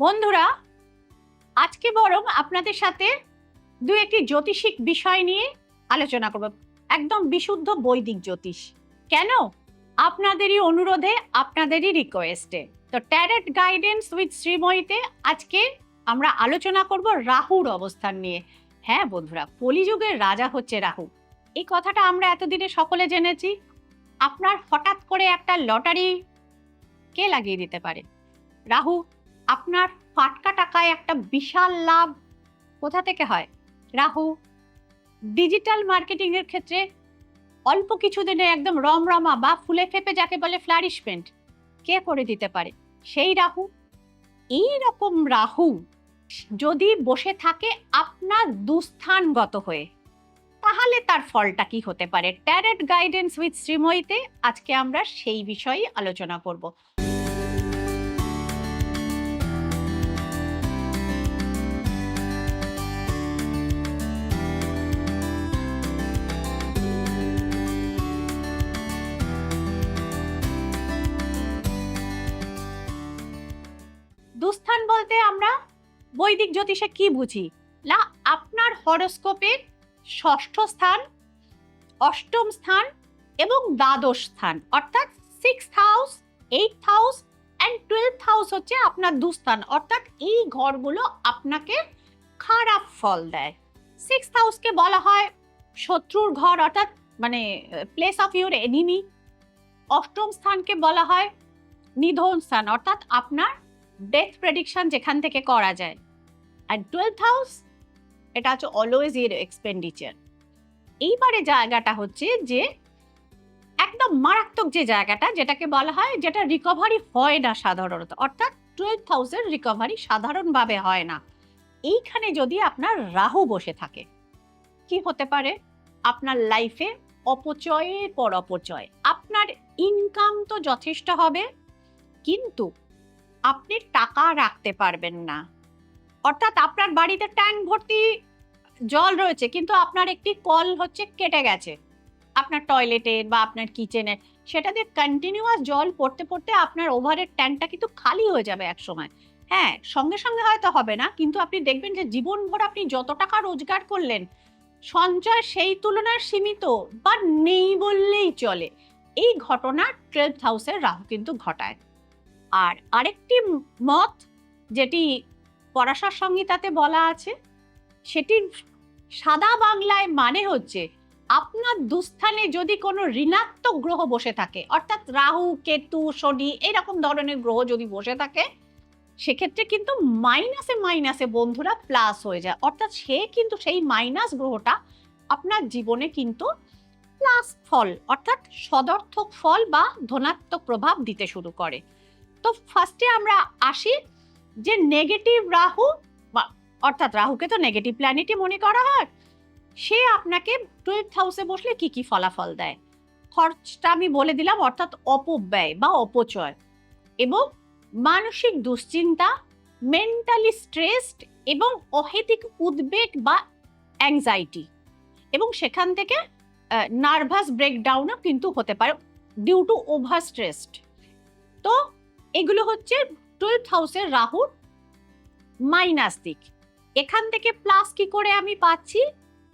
বন্ধুরা, আজকে বরং আপনাদের সাথে একটি জ্যোতিষিক বিষয় নিয়ে আলোচনা করব। একদম বিশুদ্ধ বৈদিক জ্যোতিষ। কেন? আপনাদেরই অনুরোধে, আপনাদেরই রিকোয়েস্টে। তো ট্যারট গাইডেন্স উইথ শ্রীময়ীতে আজকে আমরা আলোচনা করব রাহুর অবস্থান নিয়ে। হ্যাঁ বন্ধুরা, কলিযুগের রাজা হচ্ছে রাহু। এই কথাটা আমরা এতদিনে সকলে জেনেছি। আপনার হঠাৎ করে একটা লটারি কে লাগিয়ে দিতে পারে? রাহু। আপনার ফাটকা টাকায় একটা বিশাল লাভ কোথা থেকে হয়? রাহু। ডিজিটাল মার্কেটিং এর ক্ষেত্রে অল্প কিছু দিনে একদম রমরমা বা ফুলে ফেপে যাকে বলে ফ্লারিশমেন্ট কে করে দিতে পারে? সেই রাহু। এই রকম রাহু যদি বসে থাকে আপনার দুস্থানগত হয়ে, তাহলে তার ফলটা কি হতে পারে? ট্যারট গাইডেন্স উইথ শ্রীময়ীতে আজকে আমরা সেই বিষয়ে আলোচনা করব। দুস্থান বলতে আমরা বৈদিক জ্যোতিষে কি বুঝি? না, আপনার হরোস্কোপের ষষ্ঠ স্থান, অষ্টম স্থান এবং দ্বাদশ স্থান, অর্থাৎ 6th house, 8th house and 12th house হচ্ছে আপনার দুস্থান। অর্থাৎ এই ঘরগুলো আপনাকে খারাপ ফল দেয়। 6th হাউসকে বলা হয় শত্রুর ঘর, অর্থাৎ মানে প্লেস অফ ইউর এনিমি। অষ্টম স্থানকে বলা হয় নিধন স্থান, অর্থাৎ আপনার ডেথ প্রেডিকশন যেখান থেকে করা যায়। আর 12th হাউস, এটা হচ্ছে অলওয়েজ এর এক্সপেন্ডিচার। এইবারে জায়গাটা হচ্ছে যে একদম মারাত্মক যে জায়গাটা, যেটাকে বলা হয় যেটা রিকভারি হয় না সাধারণত, অর্থাৎ 12th হাউসের রিকভারি সাধারণভাবে হয় না। এইখানে যদি আপনার রাহু বসে থাকে, কি হতে পারে? আপনার লাইফে অপচয়ের পর অপচয়। আপনার ইনকাম তো যথেষ্ট হবে, কিন্তু আপনি টাকা রাখতে পারবেন না। অর্থাৎ আপনার বাড়িতে ট্যাঙ্ক ভর্তি জল রয়েছে, কিন্তু আপনার একটি কল হচ্ছে কেটে গেছে আপনার টয়লেটের বা আপনার কিচেনের, সেটা দিয়ে কন্টিনিউয়াস জল পড়তে পড়তে আপনার ওভারের ট্যাঙ্কটা কিন্তু খালি হয়ে যাবে এক সময়। হ্যাঁ, সঙ্গে সঙ্গে হয়তো হবে না, কিন্তু আপনি দেখবেন যে জীবনভর আপনি যত টাকা রোজগার করলেন, সঞ্চয় সেই তুলনায় সীমিত বা নেই বললেই চলে। এই ঘটনা 12th হাউসের রাহু কিন্তু ঘটায়। আর আরেকটি মত, যেটি পরাশর সংহিতাতে বলা আছে, সেটি সাদা বাংলায় মানে হচ্ছে আপনার দুস্থানে যদি কোনো ঋণাত্মক গ্রহ বসে থাকে, অর্থাৎ রাহু, কেতু, শনি এরকম ধরনের গ্রহ যদি বসে থাকে, সেক্ষেত্রে কিন্তু মাইনাসে মাইনাসে বন্ধুরা প্লাস হয়ে যায়। অর্থাৎ সে কিন্তু সেই মাইনাস গ্রহটা আপনার জীবনে কিন্তু প্লাস ফল, অর্থাৎ সদর্থক ফল বা ধনাত্মক প্রভাব দিতে শুরু করে। তো ফার্স্টে আমরা আসি যে নেগেটিভ রাহু, অর্থাৎ রাহুকে তো নেগেটিভ প্ল্যানেটই মনে করা হয়, সে আপনাকে 12th হাউসে বসলে কি কি ফলাফল দেয়। খরচটা আমি বলে দিলাম, অর্থাৎ অপব্যয় বা অপচয় এবং মানসিক দুশ্চিন্তা, মেন্টালি স্ট্রেসড এবং অহেতুক উদ্বেগ বা অ্যাংজাইটি, এবং সেখান থেকে নার্ভাস ব্রেকডাউনও কিন্তু হতে পারে ডিউ টু ওভার স্ট্রেসড। তো এগুলো হচ্ছে 12th হাউসের রাহুর মাইনাস দিক। এখান থেকে প্লাস কি করে আমি পাচ্ছি?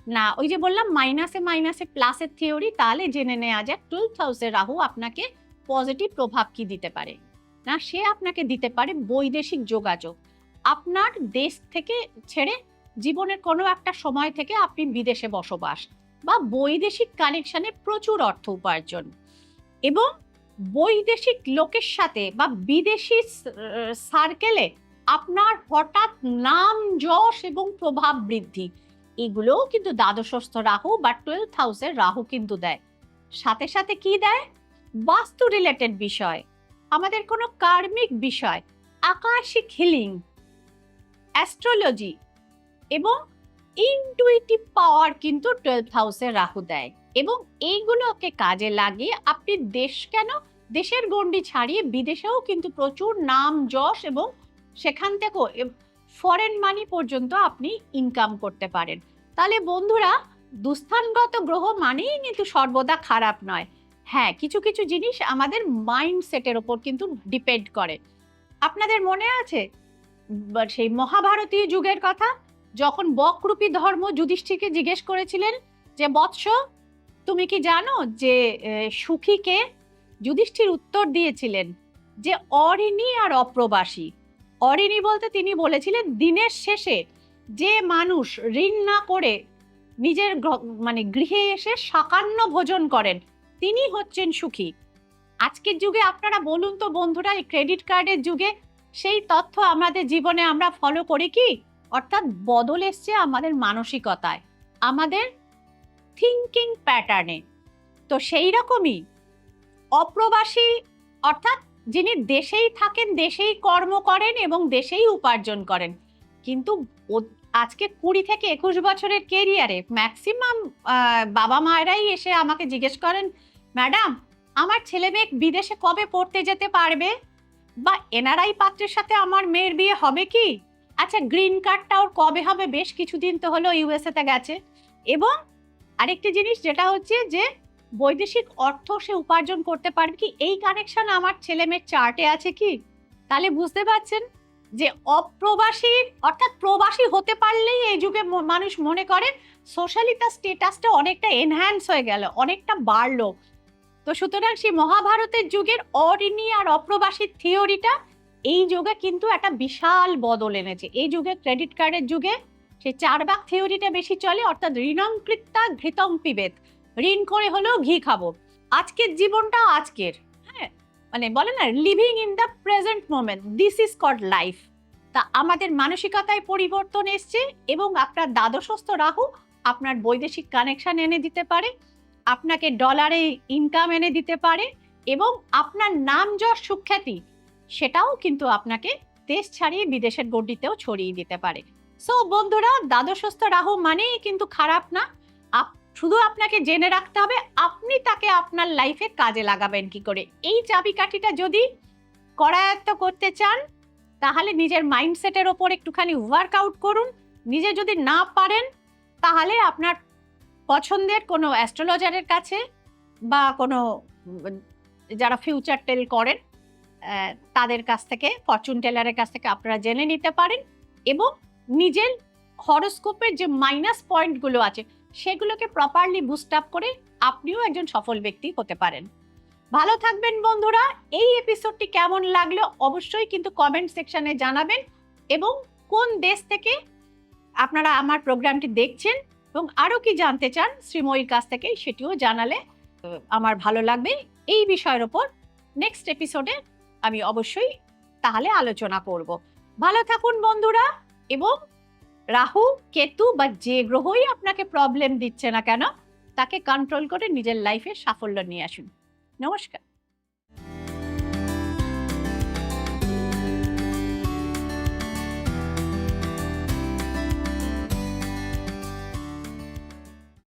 না, ওই যে বললাম মাইনাসে মাইনাসে প্লাসের থিওরি, তাহলে জেনে নেওয়া যাক 12th হাউসের রাহু আপনাকে পজিটিভ প্রভাব কি দিতে পারে। না, সে আপনাকে দিতে পারে বৈদেশিক যোগাযোগ। আপনার দেশ থেকে ছেড়ে জীবনের কোনো একটা সময় থেকে আপনি বিদেশে বসবাস বা বৈদেশিক কানেকশনে প্রচুর অর্থ উপার্জন, এবং বৈদেশিক লোকের সাথে বা বিদেশি সার্কেলে আপনার হঠাৎ নাম যশ এবং প্রভাব বৃদ্ধি, এগুলোও কিন্তু দ্বাদশস্থ রাহু বা 12th হাউসের রাহু কিন্তু দেয়। সাথে সাথে কি দেয়? বাস্তু রিলেটেড বিষয়, আমাদের কোনো কার্মিক বিষয়, আকাশিক হিলিং, অ্যাস্ট্রোলজি এবং ইনটুইটিভ পাওয়ার কিন্তু 12th হাউসের রাহু দেয়। এবং এইগুলোকে কাজে লাগিয়ে আপনি দেশের গণ্ডি ছাড়িয়ে বিদেশেও কিন্তু প্রচুর নাম যশ এবং সেখান থেকেও ফরেন মানি পর্যন্ত আপনি ইনকাম করতে পারেন। তাহলে বন্ধুরা, দুস্থানগত গ্রহ মানেই কিন্তু সর্বদা খারাপ নয়। হ্যাঁ, কিছু কিছু জিনিস আমাদের মাইন্ডসেটের ওপর কিন্তু ডিপেন্ড করে। আপনাদের মনে আছে সেই মহাভারতীয় যুগের কথা, যখন বকরূপী ধর্ম যুধিষ্ঠিরকে জিজ্ঞেস করেছিলেন যে বৎস তুমি কি জানো যে সুখীকে যুধিষ্ঠির উত্তর দিয়েছিলেন যে অঋণী আর অপ্রবাসী। অঋণী বলতে তিনি বলেছিলেন দিনের শেষে যে মানুষ ঋণ না করে নিজের মানে গৃহে এসে সাকান্ন ভোজন করেন তিনি হচ্ছেন সুখী। আজকের যুগে আপনারা বলুন তো বন্ধুরা, এই ক্রেডিট কার্ডের যুগে সেই তথ্য আমাদের জীবনে আমরা ফলো করি কি? অর্থাৎ বদল এসছে আমাদের মানসিকতায়, আমাদের থিঙ্কিং প্যাটার্নে। তো সেই রকমই অপ্রবাসী অর্থাৎ যিনি দেশেই থাকেন, দেশেই কর্ম করেন এবং দেশেই উপার্জন করেন, কিন্তু আজকে 20 থেকে 21 বছরের কেরিয়ারে ম্যাক্সিমাম বাবা মায়েরাই এসে আমাকে জিজ্ঞেস করেন, ম্যাডাম আমার ছেলে মেয়ে বিদেশে কবে পড়তে যেতে পারবে, বা এনআরআই পাত্রের সাথে আমার মেয়ের বিয়ে হবে কি, আচ্ছা গ্রিন কার্ডটা ওর কবে হবে, বেশ কিছুদিন তো হলো ইউএসএ তে গেছে। এবং আরেকটি জিনিস যেটা হচ্ছে যে বৈদেশিক অর্থ সে উপার্জন করতে পারবে কি, এই কানেকশন আমার ছেলে মেয়ের চার্টে আছে কি? তাহলে বুঝতে পারছেন যে অপ্রবাসী অর্থাৎ প্রবাসী হতে পারলেই এই যুগে মানুষ মনে করে সোশ্যালি তার স্টেটাসটা অনেকটা এনহ্যান্স হয়ে গেল, অনেকটা বাড়লো। তো সুতরাং সেই মহাভারতের যুগের অঋণী আর অপ্রবাসীর থিওরিটা এই যুগে কিন্তু একটা বিশাল বদল এনেছে। এই যুগে ক্রেডিট কার্ডের যুগে সেই 4 ভাগ থিওরিটা বেশি চলে, অর্থাৎ ঋণং কৃত্তা ঘৃতং পিবেত, ঋণ করে হলেও ঘি খাবো। আজকের জীবনটা আজকের, হ্যাঁ মানে বলে না living in the present moment, this is called life. তা আমাদের মানসিকতায় পরিবর্তন এসছে এবং আপনার দ্বাদশস্থ রাহু আপনার বৈদেশিক কানেকশন এনে দিতে পারে, আপনাকে ডলারে ইনকাম এনে দিতে পারে এবং আপনার নাম যশ সুখ্যাতি সেটাও কিন্তু আপনাকে দেশ ছাড়িয়ে বিদেশের গণ্ডিতেও ছড়িয়ে দিতে পারে। সো বন্ধুরা, দ্বাদশস্থ রাহু মানেই কিন্তু খারাপ না, শুধু আপনাকে জেনে রাখতে হবে আপনি তাকে আপনার লাইফে কাজে লাগাবেন কি করে। এই চাবিকাঠিটা যদি করায়ত্ত করতে চান তাহলে নিজের মাইন্ডসেটের ওপর একটুখানি ওয়ার্কআউট করুন। নিজে যদি না পারেন তাহলে আপনার পছন্দের কোনো অ্যাস্ট্রোলজারের কাছে বা কোনো যারা ফিউচার টেল করেন তাদের কাছ থেকে, ফরচুন টেলারের কাছ থেকে আপনারা জেনে নিতে পারেন এবং নিজের হরোস্কোপের যে মাইনাস পয়েন্টগুলো আছে সেগুলোকে প্রপারলি বুস্ট আপ করে আপনিও একজন সফল ব্যক্তি হতে পারেন। ভালো থাকবেন বন্ধুরা। এই এপিসোডটি কেমন লাগলো অবশ্যই কিন্তু কমেন্ট সেকশনে জানাবেন এবং কোন দেশ থেকে আপনারা আমার প্রোগ্রামটি দেখছেন এবং আরো কি জানতে চান শ্রীময়ীর কাছ থেকে সেটিও জানালে আমার ভালো লাগবে। এই বিষয়ের ওপর নেক্সট এপিসোডে আমি অবশ্যই তাহলে আলোচনা করব। ভালো থাকুন বন্ধুরা এবং রাহু কেতু বা যে গ্রহই আপনাকে প্রবলেম দিচ্ছে না কেন তাকে কন্ট্রোল করে নিজের লাইফে সাফল্য নিয়ে আসুন। নমস্কার।